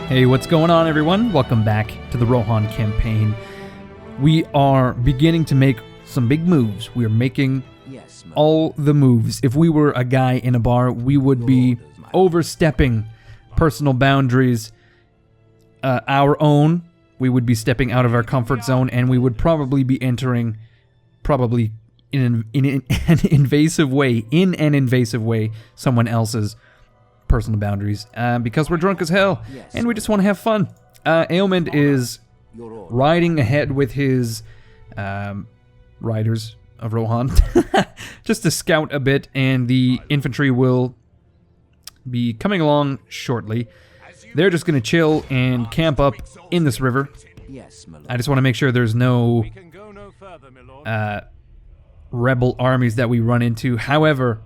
Hey, what's going on, everyone? Welcome back to the Rohan campaign. We are beginning to make some big moves. We are making all the moves. If we were a guy in a bar, we would be overstepping personal boundaries, our own. We would be stepping out of our comfort zone, and we would probably be entering, in an invasive way, someone else's personal boundaries, because we're drunk as hell, and we just want to have fun. Augmented is riding ahead with his riders of Rohan, just to scout a bit, and the infantry will be coming along shortly. They're just going to chill and camp up in this river. I just want to make sure there's no rebel armies that we run into. However,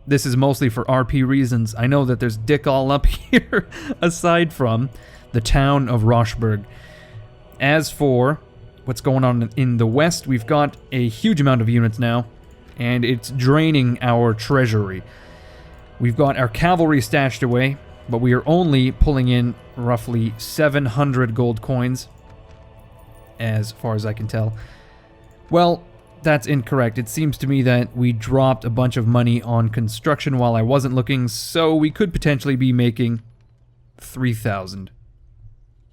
this is mostly for RP reasons. I know that there's dick all up here, aside from the town of Rosberg. As for what's going on in the west, we've got a huge amount of units now, and it's draining our treasury. We've got our cavalry stashed away, but we are only pulling in roughly 700 gold coins, as far as I can tell. Well, that's incorrect. It seems to me that we dropped a bunch of money on construction while I wasn't looking, so we could potentially be making 3,000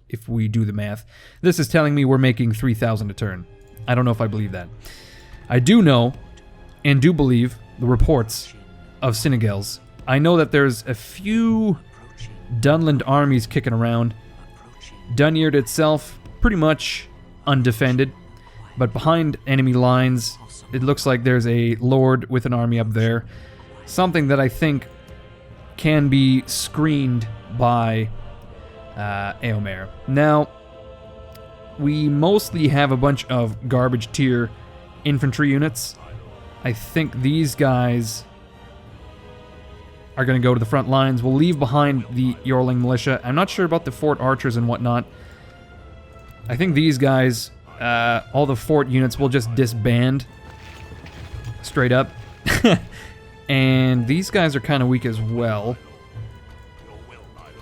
if we do the math. This is telling me we're making 3,000 a turn. I don't know if I believe that. I do know and do believe the reports of Senegals. I know that there's a few Dunland armies kicking around. Dunyard itself, pretty much undefended. But behind enemy lines, it looks like there's a lord with an army up there. Something that I think can be screened by Éomer. Now, we mostly have a bunch of garbage tier infantry units. I think these guys are going to go to the front lines. We'll leave behind the Yorling militia. I'm not sure about the fort archers and whatnot. I think these guys... all the fort units will just disband straight up. And these guys are kind of weak as well.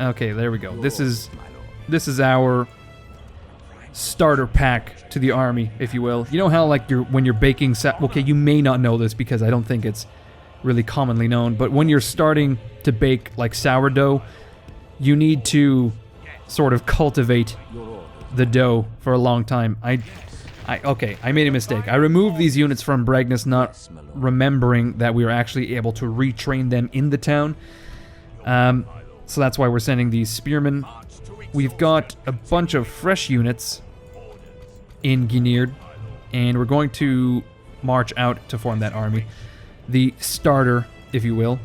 Okay, there we go. This is our starter pack to the army, if you will. You know how like when you're baking okay, you may not know this because I don't think it's really commonly known, but when you're starting to bake like sourdough, you need to sort of cultivate the dough for a long time. Okay, I made a mistake. I removed these units from Bragnus, not remembering that we were actually able to retrain them in the town. So that's why we're sending these spearmen. We've got a bunch of fresh units in Guinard, and we're going to march out to form that army. The starter, if you will.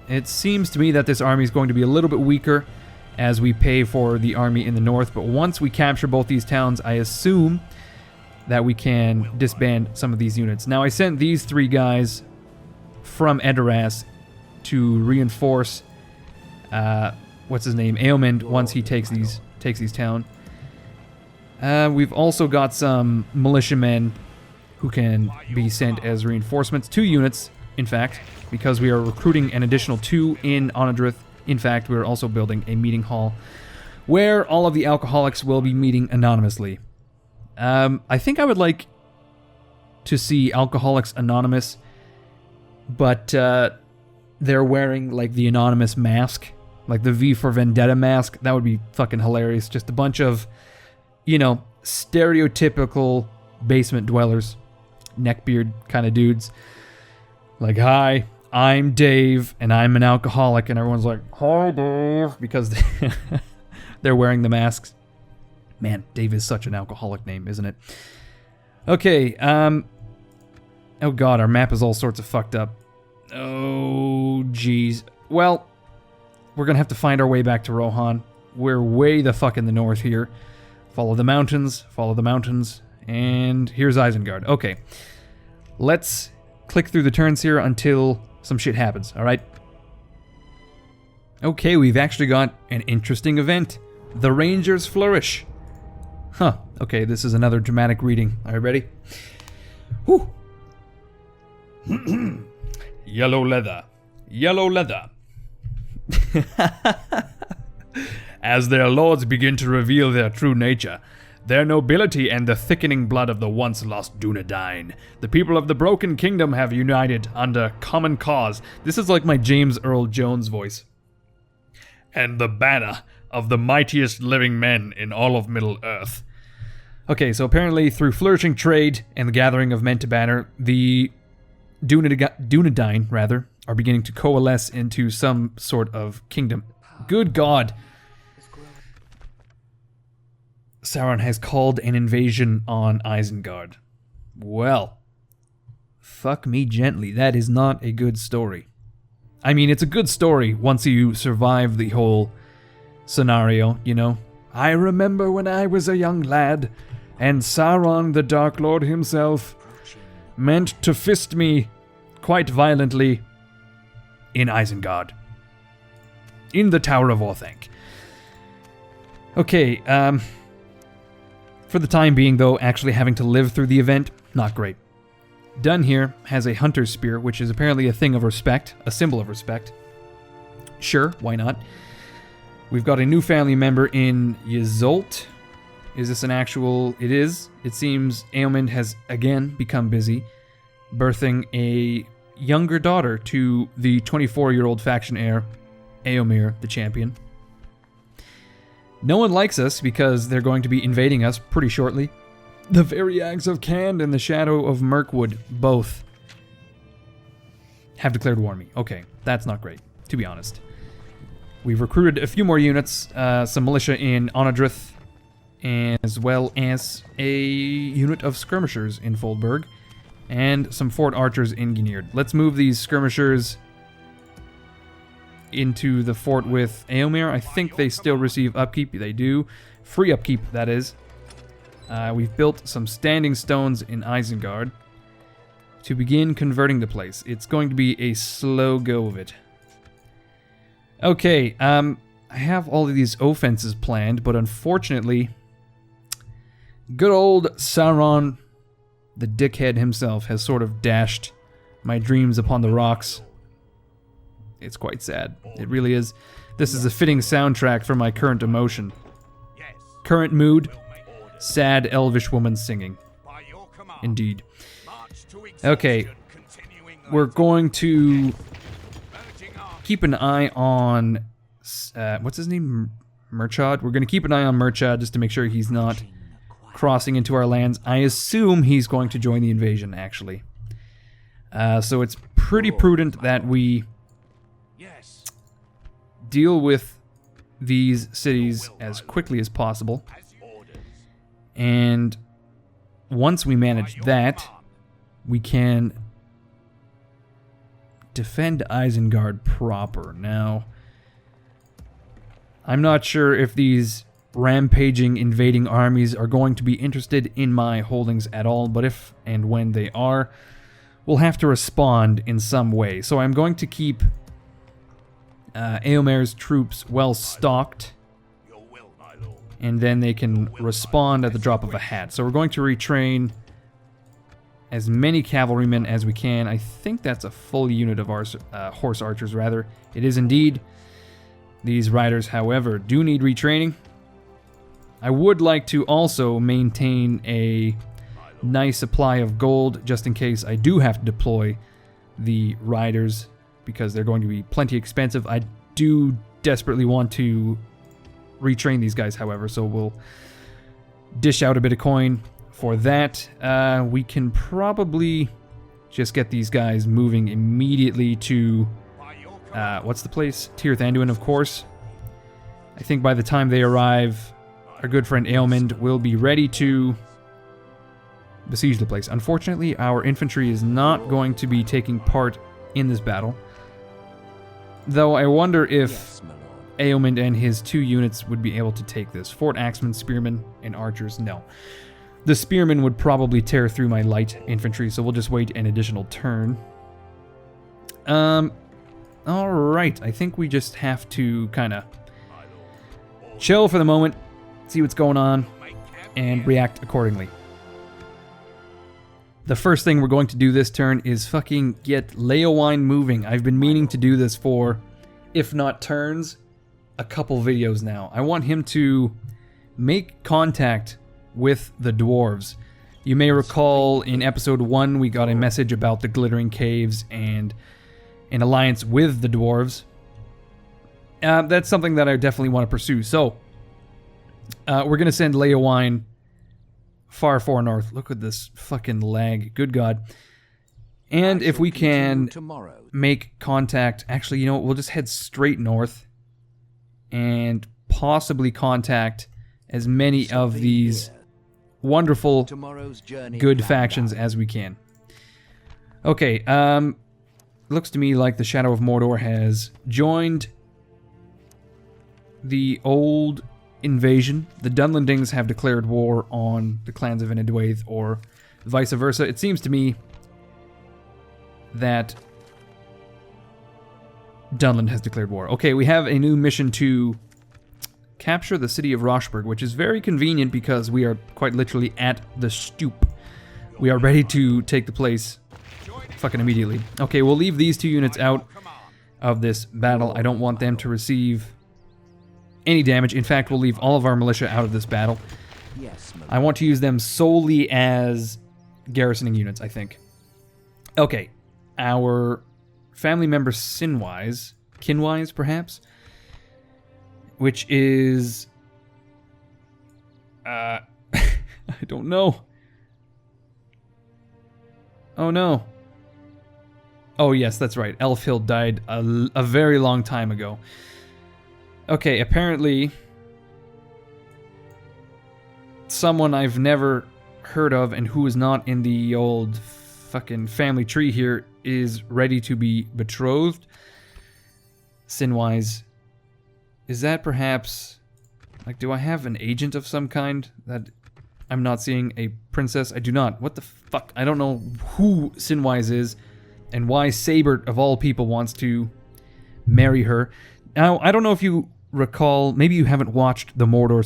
It seems to me that this army is going to be a little bit weaker as we pay for the army in the north, but once we capture both these towns, I assume that we can disband some of these units. Now, I sent these three guys from Edoras to reinforce, what's his name, Éomer, once he takes these towns. We've also got some militiamen who can be sent as reinforcements. 2 units, in fact, because we are recruiting an additional 2 in Onadrith. In fact, we're also building a meeting hall where all of the alcoholics will be meeting anonymously. I think I would like to see Alcoholics Anonymous, but they're wearing like the anonymous mask, like the V for Vendetta mask. That would be fucking hilarious. Just a bunch of, you know, stereotypical basement dwellers, neckbeard kind of dudes. Like, hi, I'm Dave, and I'm an alcoholic, and everyone's like, hi, Dave, because they're wearing the masks. Man, Dave is such an alcoholic name, isn't it? Okay, oh god, our map is all sorts of fucked up. Oh, jeez. Well, we're gonna have to find our way back to Rohan. We're way the fuck in the north here. Follow the mountains, and here's Isengard. Okay, let's click through the turns here until some shit happens, alright? Okay, we've actually got an interesting event. The Rangers flourish. Huh, okay, this is another dramatic reading. Are you ready? Whew. Yellow leather. Yellow leather. as their lords begin to reveal their true nature, their nobility and the thickening blood of the once lost Dunedain. The people of the Broken Kingdom have united under common cause. This is like my James Earl Jones voice. And the banner of the mightiest living men in all of Middle-earth. Okay, so apparently through flourishing trade and the gathering of men to banner, the Dunedain, rather, are beginning to coalesce into some sort of kingdom. Good God! Sauron has called an invasion on Isengard. Well, fuck me gently. That is not a good story. I mean, it's a good story once you survive the whole scenario, you know? I remember when I was a young lad, and Sauron, the Dark Lord himself, meant to fist me quite violently in Isengard. In the Tower of Orthanc. Okay, for the time being, though, actually having to live through the event, not great. Dunn here has a hunter's spear, which is apparently a thing of respect, a symbol of respect. Sure, why not? We've got a new family member in Yzolt. Is this an actual... It is. It seems Eomund has again become busy, birthing a younger daughter to the 24-year-old faction heir, Eomer the Champion. No one likes us because they're going to be invading us pretty shortly. The Variags of Khand and the Shadow of Mirkwood both have declared war on me. Okay, that's not great, to be honest. We've recruited a few more units, some militia in Onodrith, as well as a unit of skirmishers in Foldberg, and some fort archers in Ginird. Let's move these skirmishers into the fort with Eomer. I think they still receive upkeep. They do. Free upkeep, that is. We've built some standing stones in Isengard to begin converting the place. It's going to be a slow go of it. Okay, I have all of these offenses planned, but unfortunately, good old Sauron, the dickhead himself, has sort of dashed my dreams upon the rocks. It's quite sad. It really is. This is a fitting soundtrack for my current emotion. Current mood, sad elvish woman singing. Indeed. Okay, we're going to keep an eye on... what's his name? Murchad? We're going to keep an eye on Murchad just to make sure he's not crossing into our lands. I assume he's going to join the invasion, actually. So it's pretty prudent that we deal with these cities as quickly as possible. And once we manage that, we can defend Isengard proper. Now, I'm not sure if these rampaging, invading armies are going to be interested in my holdings at all, but if and when they are, we'll have to respond in some way. So I'm going to keep Eomer's troops well stocked, and then they can respond at the drop of a hat. So we're going to retrain as many cavalrymen as we can. I think that's a full unit of our horse archers, rather. It is indeed. These riders, however, do need retraining. I would like to also maintain a nice supply of gold just in case I do have to deploy the riders, because they're going to be plenty expensive. I do desperately want to retrain these guys, however, so we'll dish out a bit of coin for that. We can probably just get these guys moving immediately to, what's the place? Tirith Anduin, of course. I think by the time they arrive, our good friend Eomund will be ready to besiege the place. Unfortunately, our infantry is not going to be taking part in this battle. Though I wonder if Eomund and his 2 units would be able to take this. Fort Axemen, Spearmen, and Archers, no. The Spearmen would probably tear through my light infantry, so we'll just wait an additional turn. Alright, I think we just have to kind of chill for the moment, see what's going on, and react accordingly. The first thing we're going to do this turn is fucking get Leowine moving. I've been meaning to do this for, if not turns, a couple videos now. I want him to make contact with the dwarves. You may recall in episode 1 we got a message about the Glittering Caves and an alliance with the dwarves. That's something that I definitely want to pursue. So, we're going to send Leowine far north. Look at this fucking lag. Good God. And if we can make contact... Actually, you know what? We'll just head straight north and possibly contact as many of these wonderful, good factions as we can. Okay, looks to me like the Shadow of Mordor has joined the old invasion. The Dunlendings have declared war on the clans of Inedwaith, or vice versa. It seems to me that Dunland has declared war. Okay, we have a new mission to capture the city of Rosberg, which is very convenient because we are quite literally at the stoop. We are ready to take the place fucking immediately. Okay, we'll leave these 2 units out of this battle. I don't want them to receive any damage. In fact, we'll leave all of our militia out of this battle. I want to use them solely as garrisoning units, I think. Okay, our family member Kinwise perhaps, which is... I don't know. Oh no. Oh yes, that's right. Elfhild died a very long time ago. Okay, apparently someone I've never heard of and who is not in the old fucking family tree here is ready to be betrothed. Sinwise. Is that perhaps... Like, do I have an agent of some kind that I'm not seeing? A princess? I do not. What the fuck? I don't know who Sinwise is and why Sabert, of all people, wants to marry her. Now, I don't know if you recall, maybe you haven't watched the Mordor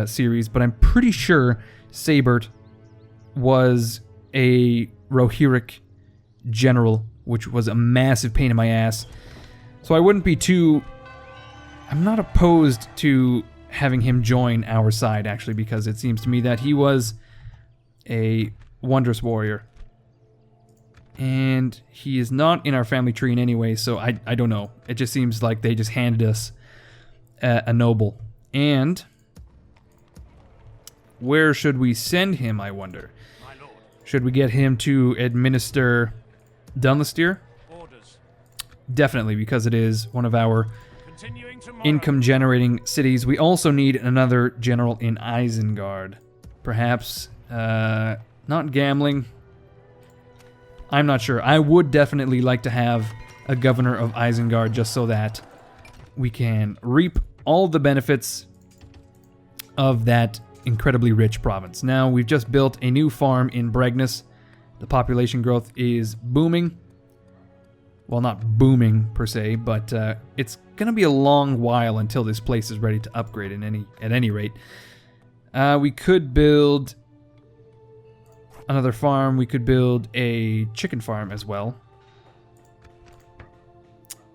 series, but I'm pretty sure Sabert was a Rohirric general, which was a massive pain in my ass. So I wouldn't be too... I'm not opposed to having him join our side, actually, because it seems to me that he was a wondrous warrior. And he is not in our family tree in any way, so I don't know. It just seems like they just handed us a noble. And where should we send him, I wonder? Should we get him to administer Dunlestir? Definitely, because it is one of our income-generating cities. We also need another general in Isengard. Perhaps not gambling. I'm not sure. I would definitely like to have a governor of Isengard just so that we can reap all the benefits of that incredibly rich province. Now, we've just built a new farm in Bregnus. The population growth is booming. Well, not booming per se, but it's going to be a long while until this place is ready to upgrade at any rate. We could build another farm. We could build a chicken farm as well.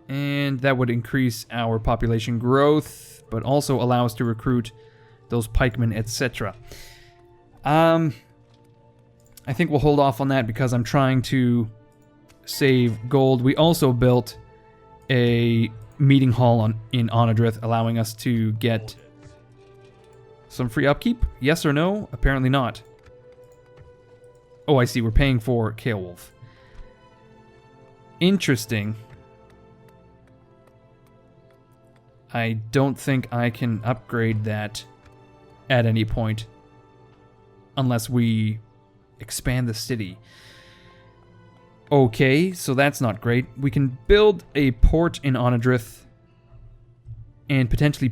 And that would increase our population growth, but also allow us to recruit those pikemen, etc. I think we'll hold off on that because I'm trying to save gold. We also built a meeting hall in Onodrith, allowing us to get some free upkeep. Yes or no? Apparently not. Oh, I see. We're paying for Ceolwulf. Interesting. I don't think I can upgrade that at any point unless we expand the city. Okay, so that's not great. We can build a port in Onodrith and potentially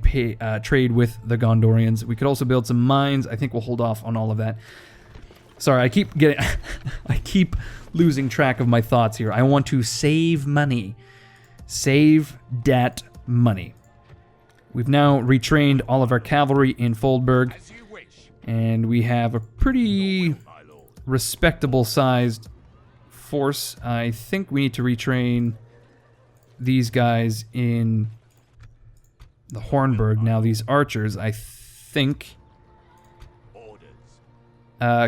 trade with the Gondorians. We could also build some mines. I think we'll hold off on all of that. Sorry, I keep losing track of my thoughts here. I want to save money. Save dat money. We've now retrained all of our cavalry in Foldberg, and we have a pretty respectable sized force. I think we need to retrain these guys in the Hornburg. Now these archers, I think,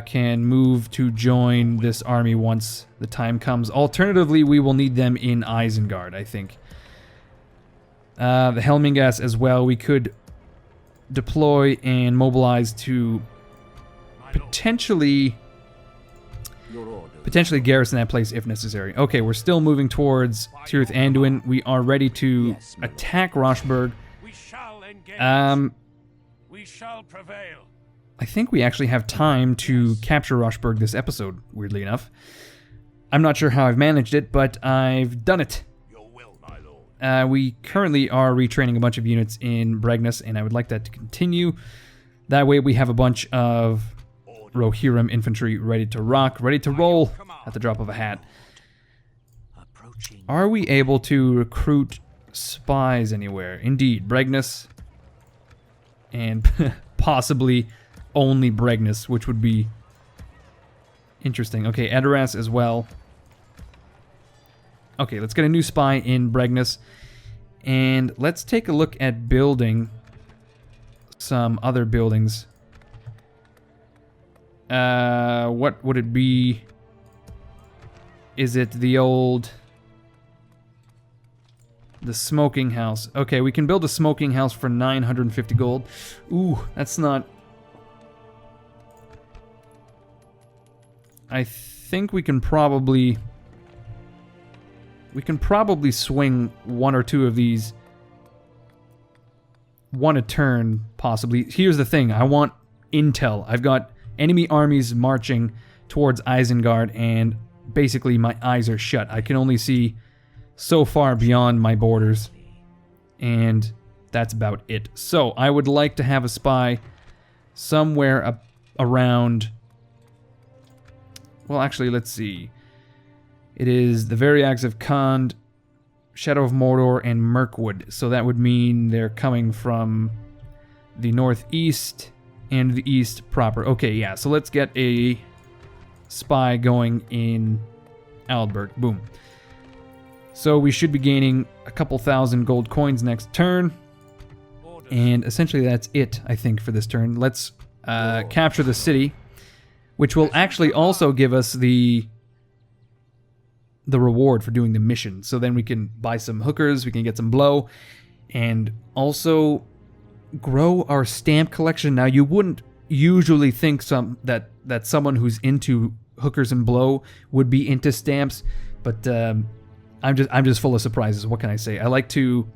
can move to join this army once the time comes. Alternatively, we will need them in Isengard, I think. The Helmingas as well, we could deploy and mobilize to potentially garrison that place if necessary. Okay, we're still moving towards Tirith Anduin. We are ready to attack Rosberg. We shall engage. We shall prevail. I think we actually have time to capture Rosberg this episode, weirdly enough. I'm not sure how I've managed it, but I've done it. Your will, my lord. We currently are retraining a bunch of units in Bregnus, and I would like that to continue. That way we have a bunch of Rohirrim infantry ready to rock, ready to roll at the drop of a hat. Are we able to recruit spies anywhere? Indeed, Bregnus, and possibly only Bregnus, which would be interesting. Okay, Edoras as well. Okay, let's get a new spy in Bregnus, and let's take a look at building some other buildings. What would it be? Is it the smoking house? Okay, we can build a smoking house for 950 gold. Ooh, that's not... I think we can probably swing one or two of these. One a turn, possibly. Here's the thing, I want intel. I've got enemy armies marching towards Isengard, and basically my eyes are shut. I can only see so far beyond my borders, and that's about it. So I would like to have a spy somewhere around... Well, actually, let's see. It is the Variags of Khand, Shadow of Mordor, and Mirkwood. So that would mean they're coming from the northeast and the east proper. Okay, yeah, so let's get a spy going in Aldberg. Boom. So we should be gaining a couple thousand gold coins next turn. And essentially that's it, I think, for this turn. Let's capture the city, which will actually also give us the reward for doing the mission. So then we can buy some hookers, we can get some blow, and also grow our stamp collection. Now, you wouldn't usually think that someone who's into hookers and blow would be into stamps, but I'm just full of surprises. What can I say? I like to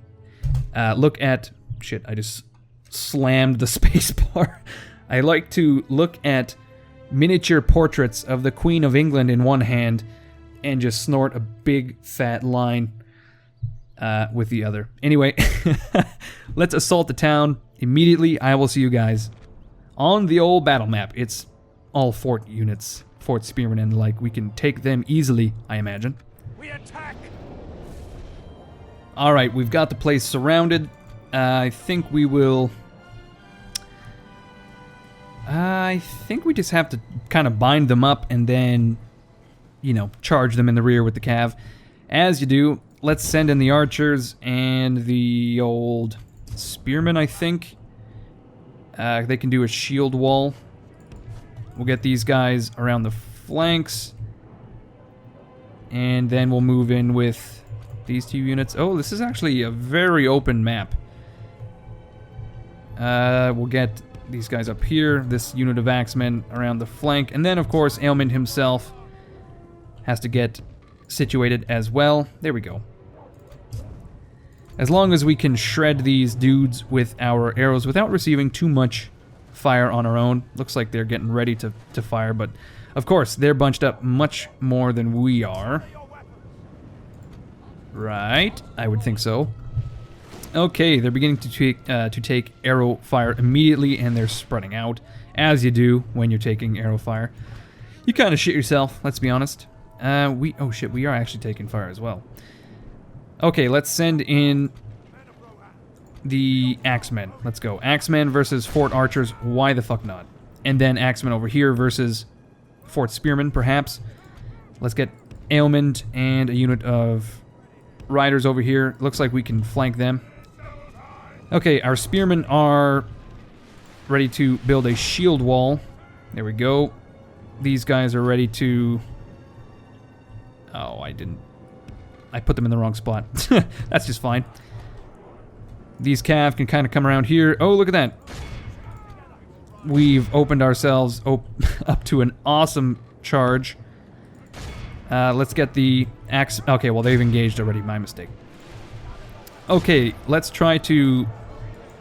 look at... Shit, I just slammed the space bar. I like to look at miniature portraits of the Queen of England in one hand and just snort a big fat line with the other. Anyway, let's assault the town immediately. I will see you guys on the old battle map. It's all fort units, Fort Spearman and the like. We can take them easily, I imagine. We attack. All right, we've got the place surrounded. I think we will... I think we just have to kind of bind them up and then, you know, charge them in the rear with the cav. As you do, let's send in the archers and the old spearmen, I think. They can do a shield wall. We'll get these guys around the flanks. And then we'll move in with these two units. Oh, this is actually a very open map. We'll get these guys up here, this unit of axemen around the flank, and then of course Aelmund himself has to get situated as well. There we go. As long as we can shred these dudes with our arrows without receiving too much fire on our own. Looks like they're getting ready to fire, but of course they're bunched up much more than we are. Right, I would think so. Okay, they're beginning to take arrow fire immediately, and they're spreading out, as you do when you're taking arrow fire. You kind of shit yourself, let's be honest. Oh shit, we are actually taking fire as well. Okay, let's send in the axemen. Let's go. Axemen versus Fort Archers, why the fuck not? And then axemen over here versus Fort Spearmen, perhaps. Let's get Aelmund and a unit of riders over here. Looks like we can flank them. Okay, our spearmen are ready to build a shield wall. There we go. These guys are ready to... Oh, I put them in the wrong spot. That's just fine. These cav can kind of come around here. Oh, look at that. We've opened ourselves up to an awesome charge. Let's get the axe... Okay, well, they've engaged already. My mistake. Okay, let's try to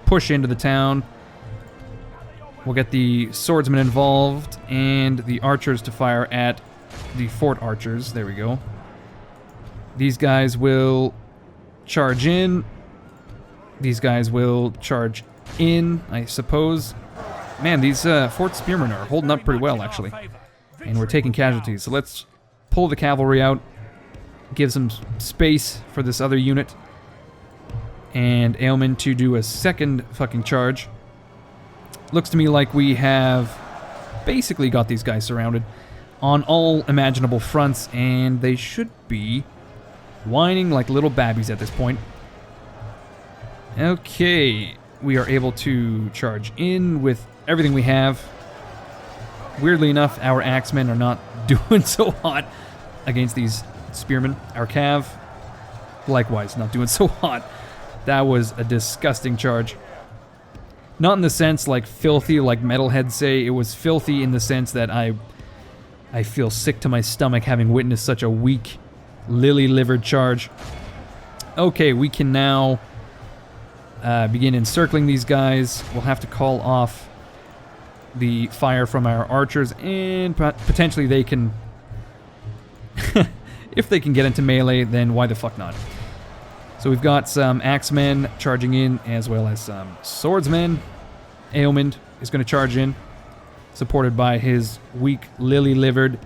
push into the town. We'll get the swordsmen involved and the archers to fire at the fort archers. There we go. These guys will charge in. These guys will charge in, I suppose. Man, these fort spearmen are holding up pretty well, actually. And we're taking casualties. So let's pull the cavalry out. Give some space for this other unit. And Ailman to do a second fucking charge. Looks to me like we have basically got these guys surrounded on all imaginable fronts, and they should be whining like little babbies at this point. Okay, we are able to charge in with everything we have. Weirdly enough, our axemen are not doing so hot against these spearmen. Our cav, likewise, not doing so hot. That was a disgusting charge. Not in the sense like filthy, like metalheads say. It was filthy in the sense that I feel sick to my stomach having witnessed such a weak, lily-livered charge. Okay, we can now begin encircling these guys. We'll have to call off the fire from our archers, and potentially they can... if they can get into melee, then why the fuck not? So we've got some axemen charging in, as well as some swordsmen. Ailman is going to charge in, supported by his weak, lily-livered,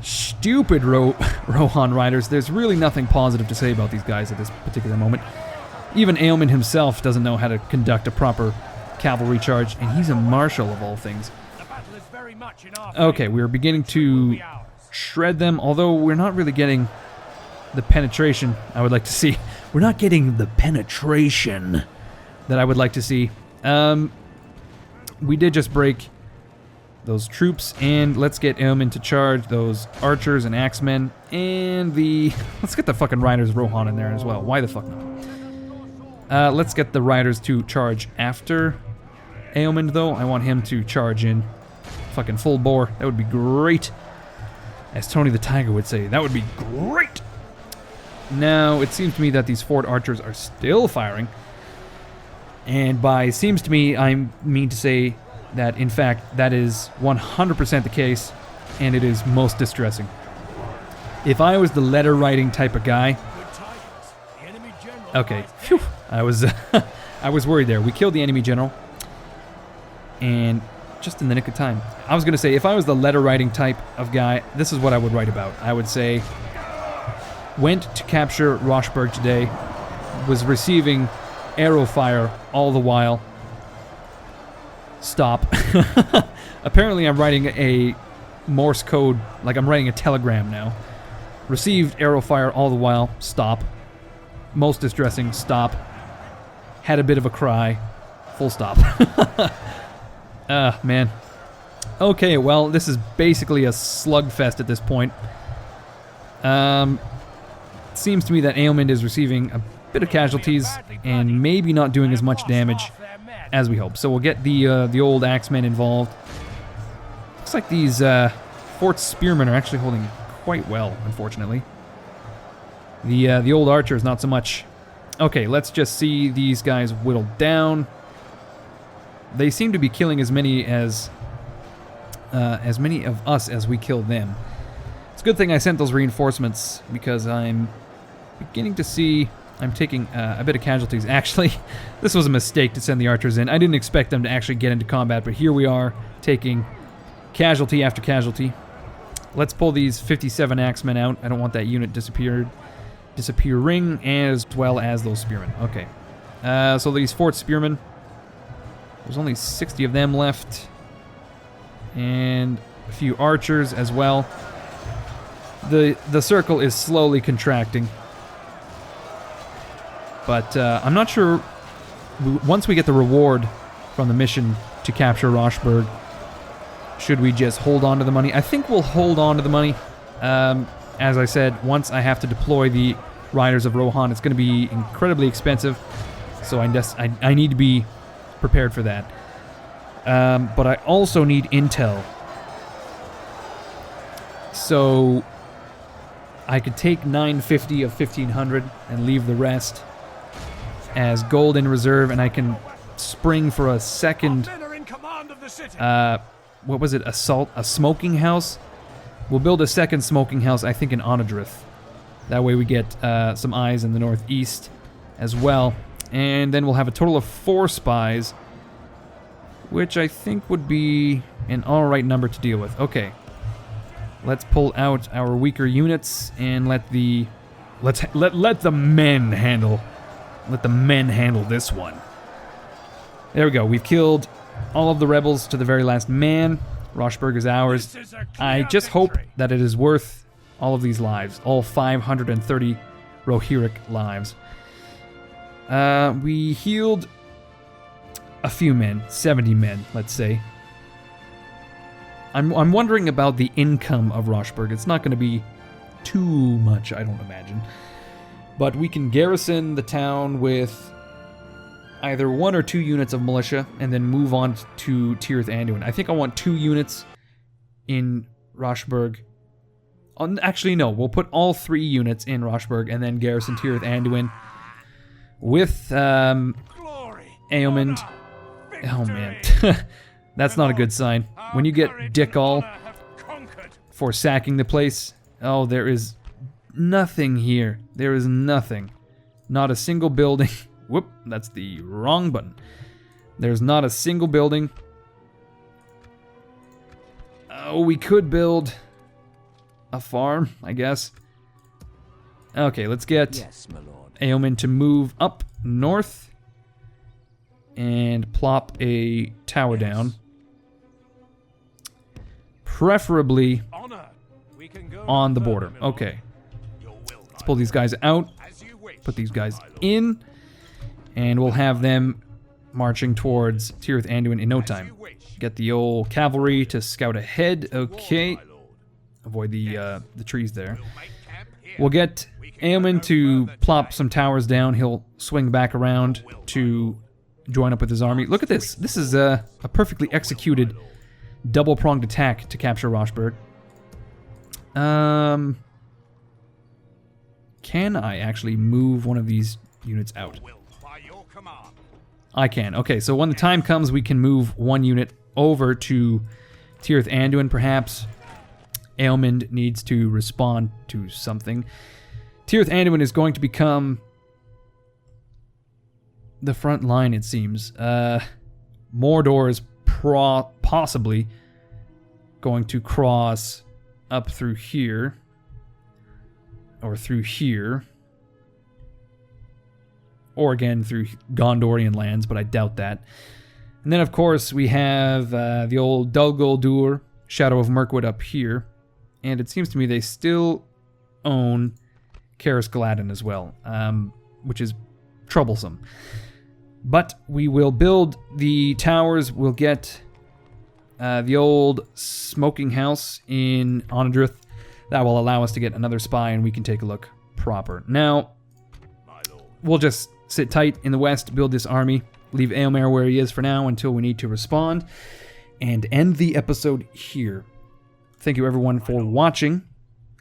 stupid Rohan riders. There's really nothing positive to say about these guys at this particular moment. Even Ailman himself doesn't know how to conduct a proper cavalry charge, and he's a marshal of all things. Okay, we're beginning to shred them, although we're not really getting the penetration I would like to see. We're not getting the penetration that I would like to see. We did just break those troops, and let's get Ailman to charge those archers and axemen, and let's get the fucking riders Rohan in there as well. Why the fuck not? Let's get the riders to charge after Ailman, though. I want him to charge in fucking full bore. That would be great. As Tony the Tiger would say, that would be great. Now, it seems to me that these fort archers are still firing. And by seems to me, I mean to say that, in fact, that is 100% the case, and it is most distressing. If I was the letter-writing type of guy... Okay, phew, I was worried there. We killed the enemy general, and just in the nick of time. I was going to say, if I was the letter-writing type of guy, this is what I would write about. I would say... Went to capture Rosberg today, was receiving arrow fire all the while. Stop. Apparently I'm writing a Morse code, like I'm writing a telegram now. Received arrow fire all the while. Stop. Most distressing. Stop. Had a bit of a cry. Full stop. Man. Okay, well, this is basically a slugfest at this point. Seems to me that Ailman is receiving a bit of casualties and maybe not doing as much damage as we hope. So we'll get the old axemen involved. Looks like these fort spearmen are actually holding quite well, unfortunately. The old archers, not so much. Okay, let's just see these guys whittled down. They seem to be killing as many of us as we kill them. It's a good thing I sent those reinforcements, because I'm beginning to see I'm taking a bit of casualties. Actually, this was a mistake to send the archers in. I didn't expect them to actually get into combat, but here we are taking casualty after casualty. Let's pull these 57 axemen out. I don't want that unit disappearing, as well as those spearmen. Okay. So these fort spearmen, there's only 60 of them left, and a few archers as well. The circle is slowly contracting, but I'm not sure once we get the reward from the mission to capture Rosberg, should we just hold on to the money? I think we'll hold on to the money. As I said, once I have to deploy the Riders of Rohan, it's going to be incredibly expensive. So I need to be prepared for that. But I also need intel. So I could take 950 of 1500 and leave the rest as gold in reserve, and I can spring for a second, what was it, a smoking house? We'll build a second smoking house, I think, in Onadrith. That way we get some eyes in the northeast as well. And then we'll have a total of 4 spies, which I think would be an alright number to deal with. Okay. Let's pull out our weaker units and let the men handle this one. There we go. We've killed all of the rebels to the very last man. Rosberg is ours. I just hope that it is worth all of these lives, all 530 Rohirric lives. We healed a few men, 70 men, let's say. I'm wondering about the income of Rosberg. It's not going to be too much, I don't imagine. But we can garrison the town with either 1 or 2 units of militia and then move on to Tirith Anduin. I think I want 2 units in Rosberg. Actually, no. We'll put all 3 units in Rosberg and then garrison Tirith Anduin with Augmented. Oh, man. That's not a good sign. When you get Dick All for sacking the place, oh, there is nothing here. There is nothing. Not a single building. Whoop, that's the wrong button. There's not a single building. Oh, we could build a farm, I guess. Okay, let's get Aomen to move up north and plop a tower down. Preferably on the border. Okay. Let's pull these guys out. Put these guys in. And we'll have them marching towards Tirith Anduin in no time. Get the old cavalry to scout ahead. Okay. Avoid the trees there. We'll get Aomen to plop some towers down. He'll swing back around to join up with his army. Look at this. This is a perfectly executed double-pronged attack to capture Rosberg. Can I actually move one of these units out? I can. Okay, so when the time comes, we can move 1 unit over to Tirith Anduin, perhaps. Aelmund needs to respond to something. Tirith Anduin is going to become the front line, it seems. Mordor is possibly going to cross up through here. Or through here. Or again through Gondorian lands, but I doubt that. And then, of course, we have the old Dol Guldur, Shadow of Mirkwood up here. And it seems to me they still own Karis Gladden as well, which is troublesome. But we will build the towers. We'll get the old smoking house in Onadrith. That will allow us to get another spy, and we can take a look proper. Now, we'll just sit tight in the west, build this army, leave Aomer where he is for now until we need to respond, and end the episode here. Thank you, everyone, for watching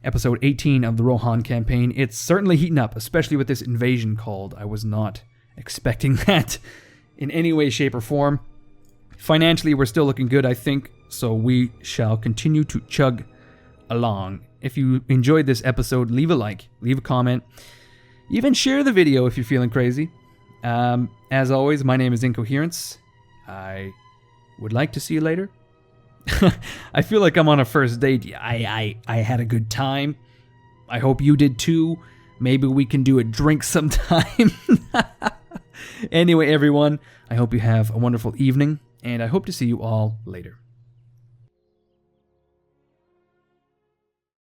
episode 18 of the Rohan campaign. It's certainly heating up, especially with this invasion called. I was not expecting that in any way, shape, or form. Financially, we're still looking good, I think, so we shall continue to chug along. If you enjoyed this episode, leave a like, leave a comment, even share the video if you're feeling crazy. As always, my name is Incoherence. I would like to see you later. I feel like I'm on a first date. I had a good time. I hope you did too. Maybe we can do a drink sometime. Anyway, everyone, I hope you have a wonderful evening, and I hope to see you all later.